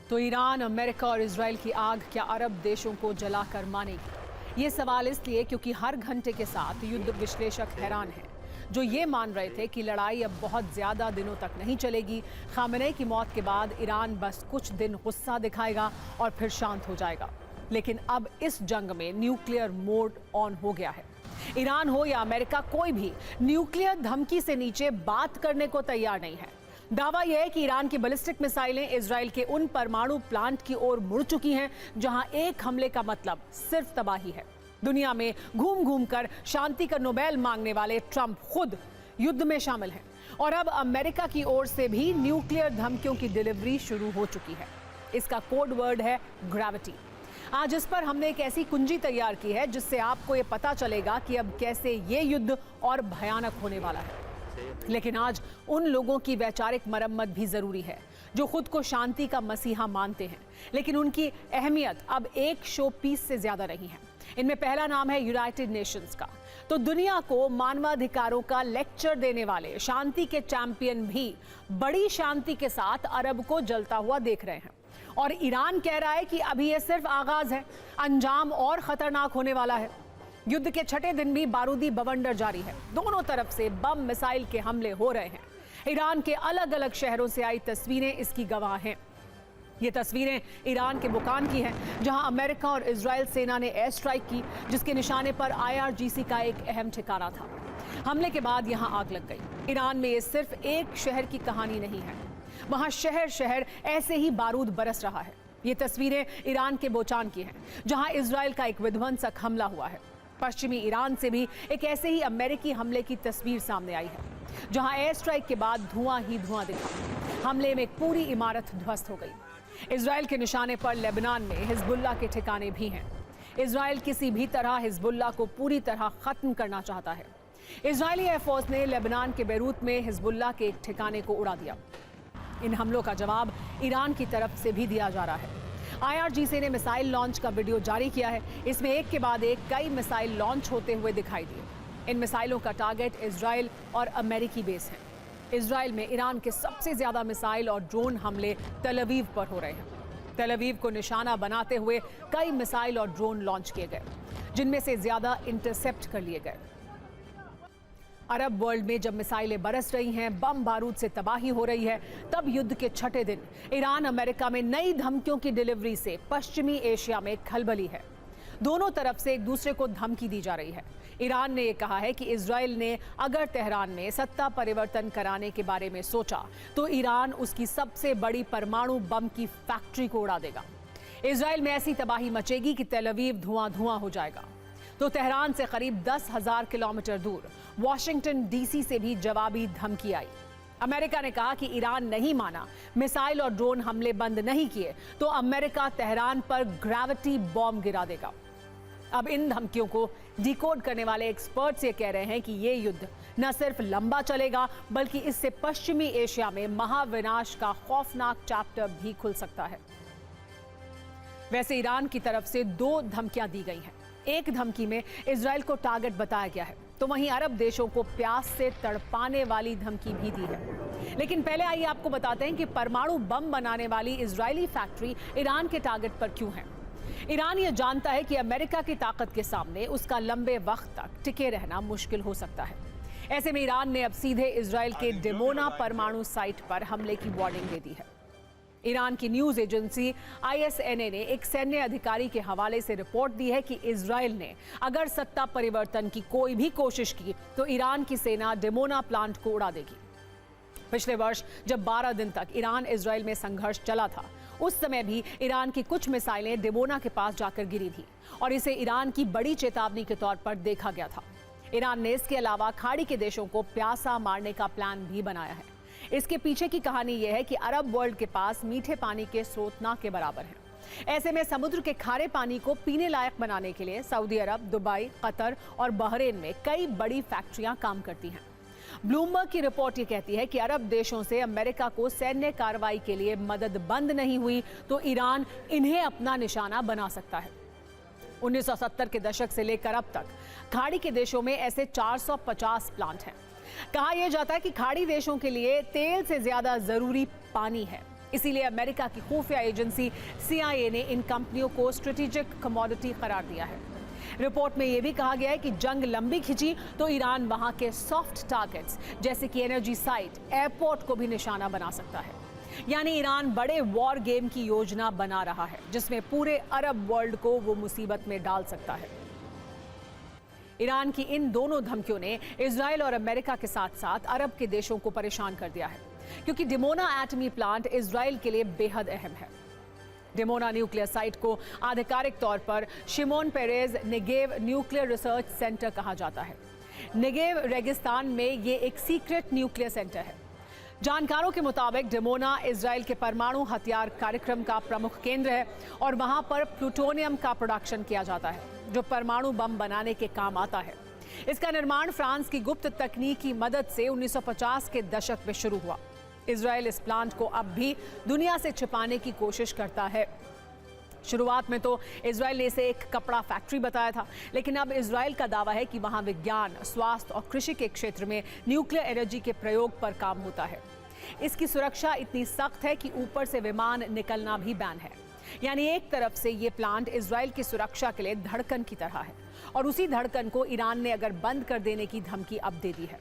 तो Iran, America और Israel की आग क्या अरब देशों को जलाकर मानेगी? ये सवाल इसलिए क्योंकि हर घंटे के साथ युद्ध विश्लेषक हैरान हैं, जो ये मान रहे थे कि लड़ाई अब बहुत ज्यादा दिनों तक नहीं चलेगी। खामेनेई की मौत के बाद ईरान बस कुछ दिन गुस्सा दिखाएगा और फिर शांत हो जाएगा। लेकिन अब इस जंग में न्यूक्लियर मोड ऑन हो गया है। ईरान हो या अमेरिका, कोई भी न्यूक्लियर धमकी से नीचे बात करने को तैयार नहीं है। दावा यह है कि ईरान की बैलिस्टिक मिसाइलें इजराइल के उन परमाणु प्लांट की ओर मुड़ चुकी हैं जहां एक हमले का मतलब सिर्फ तबाही है। दुनिया में घूम घूम कर शांति का नोबेल मांगने वाले ट्रंप खुद युद्ध में शामिल हैं और अब अमेरिका की ओर से भी न्यूक्लियर धमकियों की डिलीवरी शुरू हो चुकी है। इसका कोड वर्ड है ग्रेविटी। आज इस पर हमने एक ऐसी कुंजी तैयार की है जिससे आपको ये पता चलेगा कि अब कैसे ये युद्ध और भयानक होने वाला है। लेकिन आज उन लोगों की वैचारिक मरम्मत भी जरूरी है जो खुद को शांति का मसीहा मानते हैं, लेकिन उनकी अहमियत अब एक शो पीस से ज्यादा नहीं है। इनमें पहला नाम है यूनाइटेड नेशंस का। तो दुनिया को मानवाधिकारों का लेक्चर देने वाले शांति के चैंपियन भी बड़ी शांति के साथ अरब को जलता हुआ देख रहे हैं। और ईरान कह रहा है कि अभी यह सिर्फ आगाज है, अंजाम और खतरनाक होने वाला है। युद्ध के छठे दिन भी बारूदी बवंडर जारी है। दोनों तरफ से बम मिसाइल के हमले हो रहे हैं। ईरान के अलग अलग शहरों से आई तस्वीरें इसकी गवाह हैं। ये तस्वीरें ईरान के बुकान की हैं, जहां अमेरिका और इजराइल सेना ने एयर स्ट्राइक की, जिसके निशाने पर IRGC का एक अहम ठिकाना था। हमले के बाद यहां आग लग गई। ईरान में ये सिर्फ एक शहर की कहानी नहीं है, वहां शहर शहर ऐसे ही बारूद बरस रहा है। ये तस्वीरें ईरान के बोचान की हैं, जहां इजराइल का एक विध्वंसक हमला हुआ है। पश्चिमी ईरान से भी एक ऐसे ही अमेरिकी हमले की तस्वीर सामने आई है, जहां एयर स्ट्राइक के बाद धुआं ही धुआं दिखा। हमले में एक पूरी इमारत ध्वस्त हो गई। इजराइल के निशाने पर लेबनान में हिजबुल्लाह के ठिकाने भी हैं। इजराइल किसी भी तरह हिजबुल्लाह को पूरी तरह खत्म करना चाहता है। इजरायली एयरफोर्स ने लेबनान के बैरूत में हिजबुल्लाह के एक ठिकाने को उड़ा दिया। इन हमलों का जवाब ईरान की तरफ से भी दिया जा रहा है। IRGC ने मिसाइल लॉन्च का वीडियो जारी किया है। इसमें एक के बाद एक कई मिसाइल लॉन्च होते हुए दिखाई दिए। इन मिसाइलों का टारगेट इजराइल और अमेरिकी बेस है। इजराइल में ईरान के सबसे ज्यादा मिसाइल और ड्रोन हमले तल अवीव पर हो रहे हैं। तल अवीव को निशाना बनाते हुए कई मिसाइल और ड्रोन लॉन्च किए गए, जिनमें से ज्यादा इंटरसेप्ट कर लिए गए। अरब वर्ल्ड में जब मिसाइलें बरस रही हैं, बम बारूद से तबाही हो रही है, तब युद्ध के छठे दिन ईरान अमेरिका में नई धमकियों की डिलीवरी से पश्चिमी एशिया में खलबली है। दोनों तरफ से एक दूसरे को धमकी दी जा रही है। ईरान ने यह कहा है कि इजराइल ने अगर तेहरान में सत्ता परिवर्तन कराने के बारे में सोचा तो ईरान उसकी सबसे बड़ी परमाणु बम की फैक्ट्री को उड़ा देगा। इजराइल में ऐसी तबाही मचेगी कि तेल अवीव धुआं धुआं हो जाएगा। तो तेहरान से करीब 10,000 किलोमीटर दूर वॉशिंगटन DC से भी जवाबी धमकी आई। अमेरिका ने कहा कि ईरान नहीं माना, मिसाइल और ड्रोन हमले बंद नहीं किए तो अमेरिका तेहरान पर ग्रेविटी बॉम्ब गिरा देगा। अब इन धमकियों को डिकोड करने वाले एक्सपर्ट्स ये कह रहे हैं कि ये युद्ध न सिर्फ लंबा चलेगा, बल्कि इससे पश्चिमी एशिया में महाविनाश का खौफनाक चैप्टर भी खुल सकता है। वैसे ईरान की तरफ से 2 धमकियां दी गई हैं। एक धमकी में इजराइल को टारगेट बताया गया है, तो वहीं अरब देशों को प्यास से तड़पाने वाली धमकी भी दी है। लेकिन पहले आइए आपको बताते हैं कि परमाणु बम बनाने वाली इजरायली फैक्ट्री ईरान के टारगेट पर क्यों है। ईरान ये जानता है कि अमेरिका की ताकत के सामने उसका लंबे वक्त तक टिके रहना मुश्किल हो सकता है। ऐसे में ईरान ने अब सीधे इजराइल के डिमोना परमाणु साइट पर हमले की वार्निंग दे दी है। ईरान की न्यूज एजेंसी ISNA ने एक सैन्य अधिकारी के हवाले से रिपोर्ट दी है कि इजराइल ने अगर सत्ता परिवर्तन की कोई भी कोशिश की तो ईरान की सेना डिमोना प्लांट को उड़ा देगी। पिछले वर्ष जब 12 दिन तक ईरान इजराइल में संघर्ष चला था, उस समय भी ईरान की कुछ मिसाइलें डिमोना के पास जाकर गिरी थी और इसे ईरान की बड़ी चेतावनी के तौर पर देखा गया था। ईरान ने इसके अलावा खाड़ी के देशों को प्यासा मारने का प्लान भी बनाया है। इसके पीछे की कहानी यह है कि अरब वर्ल्ड के पास मीठे पानी के स्रोत ना के बराबर हैं। ऐसे में समुद्र के खारे पानी को पीने लायक बनाने के लिए सऊदी अरब, दुबई, कतर और बहरीन में कई बड़ी फैक्ट्रियां काम करती हैं। ब्लूमबर्ग की रिपोर्ट ये कहती है कि अरब देशों से अमेरिका को सैन्य कार्रवाई के लिए मदद बंद नहीं हुई तो ईरान इन्हें अपना निशाना बना सकता है। 1970 के दशक से लेकर अब तक खाड़ी के देशों में ऐसे 450 प्लांट हैं। कहा यह जाता है कि खाड़ी देशों के लिए तेल से ज्यादा जरूरी पानी है। इसीलिए अमेरिका की खुफिया एजेंसी CIA ने इन कंपनियों को स्ट्रेटेजिक कमोडिटी करार दिया है। रिपोर्ट में यह भी कहा गया है कि जंग लंबी खिंची तो ईरान वहां के सॉफ्ट टारगेट्स जैसे कि एनर्जी साइट, एयरपोर्ट को भी निशाना बना सकता है। यानी ईरान बड़े वॉर गेम की योजना बना रहा है जिसमें पूरे अरब वर्ल्ड को वो मुसीबत में डाल सकता है। ईरान की इन दोनों धमकियों ने इजराइल और अमेरिका के साथ साथ अरब के देशों को परेशान कर दिया है, क्योंकि डिमोना एटमी प्लांट इजराइल के लिए बेहद अहम है। डिमोना न्यूक्लियर साइट को आधिकारिक तौर पर Shimon Peres Negev nuclear research centre कहा जाता है। नेगेव रेगिस्तान में ये एक सीक्रेट न्यूक्लियर सेंटर है। जानकारों के मुताबिक डिमोना इजराइल के परमाणु हथियार कार्यक्रम का प्रमुख केंद्र है और वहां पर प्लूटोनियम का प्रोडक्शन किया जाता है जो परमाणु बम बनाने के काम आता है। इसका निर्माण फ्रांस की गुप्त तकनीक की मदद से 1950 के दशक में शुरू हुआ। इजराइल इस प्लांट को अब भी दुनिया से छिपाने की कोशिश करता है। शुरुआत में तो इजराइल ने इसे एक कपड़ा फैक्ट्री बताया था, लेकिन अब इजराइल का दावा है कि वहां विज्ञान, स्वास्थ्य और कृषि के क्षेत्र में न्यूक्लियर एनर्जी के प्रयोग पर काम होता है। इसकी सुरक्षा इतनी सख्त है कि ऊपर से विमान निकलना भी बैन है। यानी एक तरफ से ये प्लांट इजराइल की सुरक्षा के लिए धड़कन की तरह है और उसी धड़कन को ईरान ने अगर बंद कर देने की धमकी अब दे दी है।